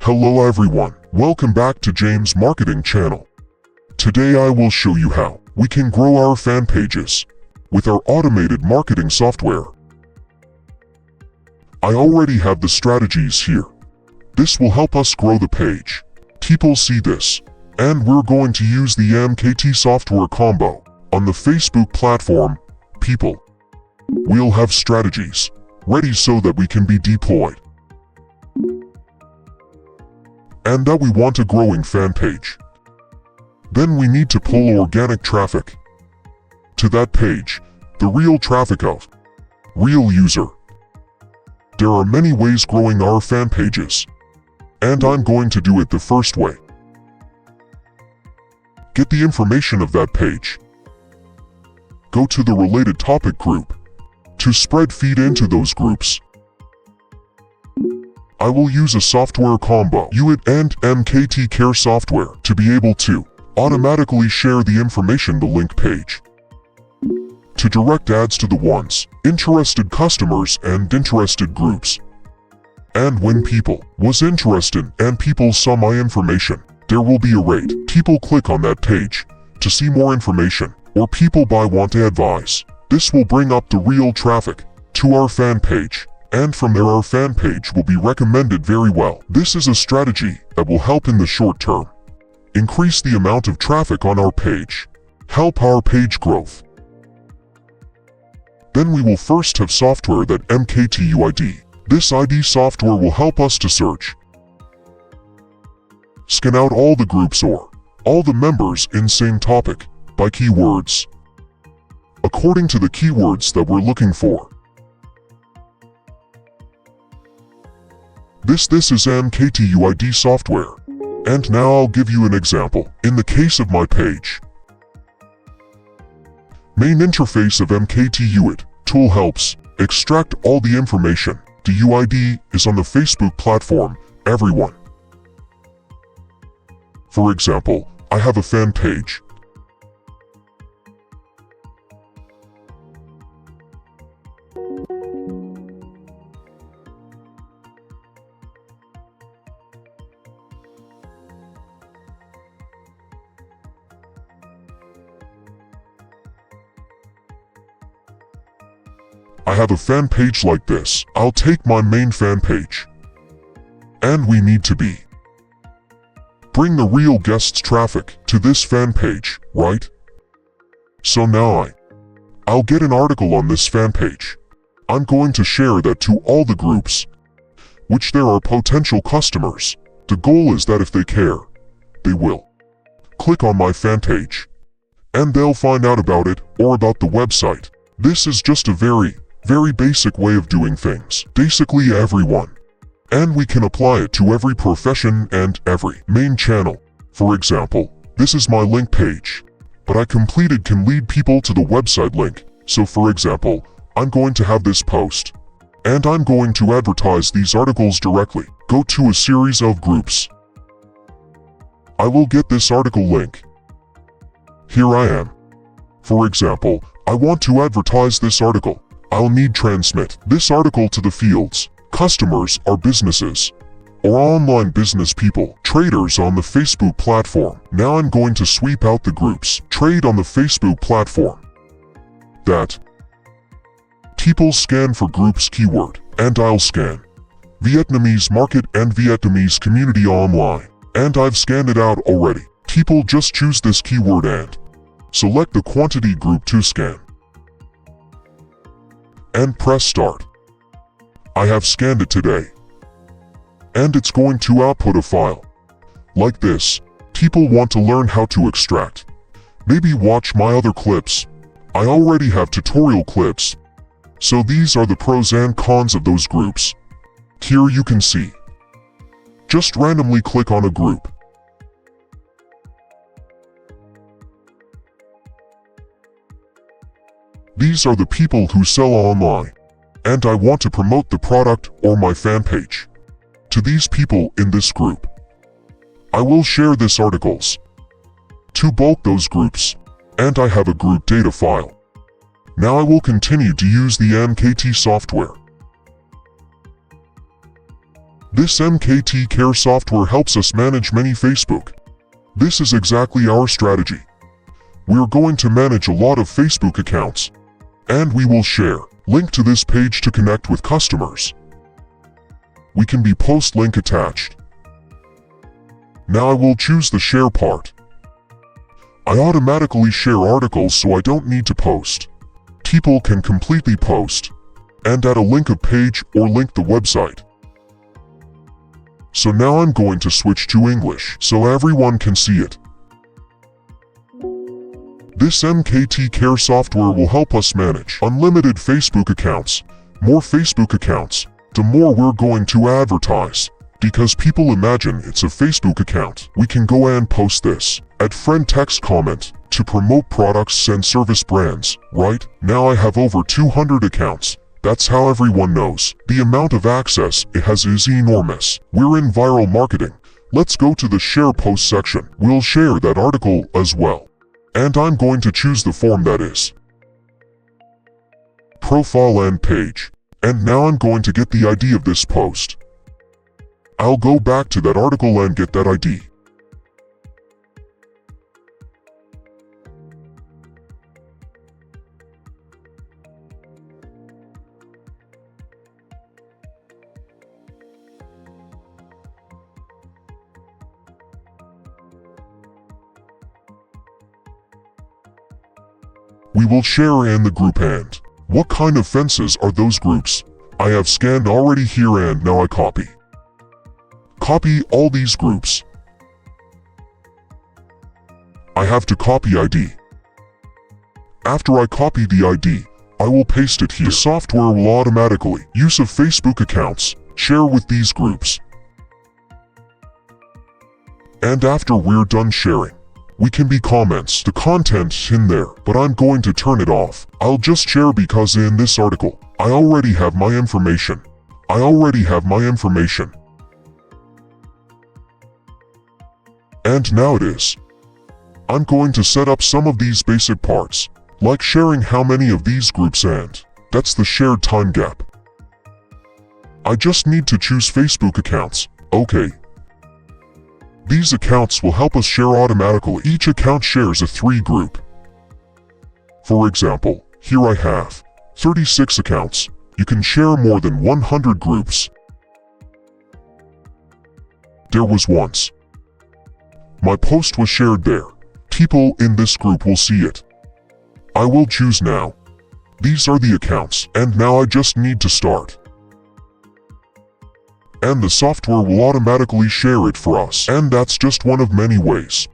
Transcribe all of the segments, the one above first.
Hello everyone, welcome back to James Marketing Channel. Today I will show you how we can grow our fan pages with our automated marketing software. I already have the strategies here. This will help us grow the page. People see this, and we're going to use the MKT software combo on the Facebook platform. People, we'll have strategies ready so that we can be deployed. And that we want a growing fan page. Then we need to pull organic traffic to that page, the real traffic of real user. There are many ways growing our fan pages, and I'm going to do it the first way. Get the information of that page. Go to the related topic group to spread feed into those groups. I will use a software combo, UIT and MKT Care software, to be able to automatically share the information the link page to direct ads to the ones interested customers and interested groups. And when people was interested and people saw my information, there will be a rate. People click on that page to see more information, or people buy want to advise. This will bring up the real traffic to our fan page. And from there our fan page will be recommended very well. This is a strategy that will help in the short term increase the amount of traffic on our page, help our page growth. Then we will first have software that MKT UID. This ID software will help us to search, scan out all the groups or all the members in same topic by keywords according to the keywords that we're looking for. This is MKT UID software. And now I'll give you an example. In the case of my page, main interface of MKT UID tool helps extract all the information. The UID is on the Facebook platform, everyone. For example, I have a fan page. I have a fan page like this. I'll take my main fan page. And we need to bring the real guests traffic to this fan page, right? So now I'll get an article on this fan page. I'm going to share that to all the groups, which there are potential customers. The goal is that if they care, they will click on my fan page, and they'll find out about it or about the website. This is just a very basic way of doing things. Basically everyone. And we can apply it to every profession and every main channel. For example, this is my link page, but I completed can lead people to the website link. So for example, I'm going to have this post, and I'm going to advertise these articles directly. Go to a series of groups. I will get this article link. Here I am. For example, I want to advertise this article. I'll need transmit this article to the fields. Customers are businesses or online business people, traders on the Facebook platform. Now I'm going to sweep out the groups. Trade on the Facebook platform. That people scan for groups keyword, and I'll scan Vietnamese market and Vietnamese community online. And I've scanned it out already. People just choose this keyword and select the quantity group to scan. And press start. I have scanned it today. And it's going to output a file. Like this. People want to learn how to extract. Maybe watch my other clips. I already have tutorial clips. So these are the pros and cons of those groups. Here you can see. Just randomly click on a group. These are the people who sell online, and I want to promote the product or my fan page to these people in this group. I will share this articles to both those groups, and I have a group data file. Now I will continue to use the MKT software. This MKT Care software helps us manage many Facebook. This is exactly our strategy. We are going to manage a lot of Facebook accounts. And we will share link to this page to connect with customers. We can be post link attached. Now I will choose the share part. I automatically share articles so I don't need to post. People can completely post and add a link of page or link the website. So now I'm going to switch to English so everyone can see it. This MKT Care software will help us manage unlimited Facebook accounts. More Facebook accounts, the more we're going to advertise. Because people imagine it's a Facebook account, we can go and post this. Add friend text comment to promote products and service brands, right? Now I have over 200 accounts. That's how everyone knows. The amount of access it has is enormous. We're in viral marketing. Let's go to the share post section. We'll share that article as well. And I'm going to choose the form that is profile and page. And now I'm going to get the ID of this post. I'll go back to that article and get that ID. We will share in the group and what kind of fences are those groups? I have scanned already here and now I copy. Copy all these groups. I have to copy ID. After I copy the ID, I will paste it here. The software will automatically use of Facebook accounts, share with these groups. And after we're done sharing, we can be comments the content in there, but I'm going to turn it off. I'll just share because in this article, I already have my information. And now it is. I'm going to set up some of these basic parts, like sharing how many of these groups and that's the shared time gap. I just need to choose Facebook accounts. Okay. These accounts will help us share automatically. Each account shares a 3 group. For example, here I have 36 accounts. You can share more than 100 groups. There was once. My post was shared there. People in this group will see it. I will choose now. These are the accounts, and now I just need to start. And the software will automatically share it for us. And that's just one of many ways.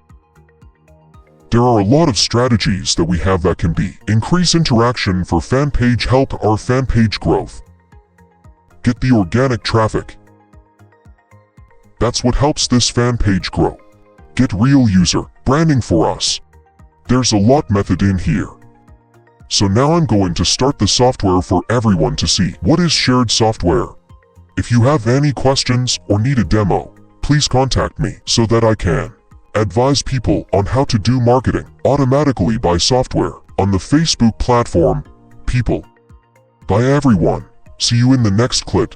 There are a lot of strategies that we have that can be increase interaction for fan page, help our fan page growth. Get the organic traffic. That's what helps this fan page grow. Get real user branding for us. There's a lot method in here. So now I'm going to start the software for everyone to see. What is shared software? If you have any questions or need a demo, please contact me so that I can advise people on how to do marketing automatically by software on the Facebook platform. People. Bye everyone. See you in the next clip.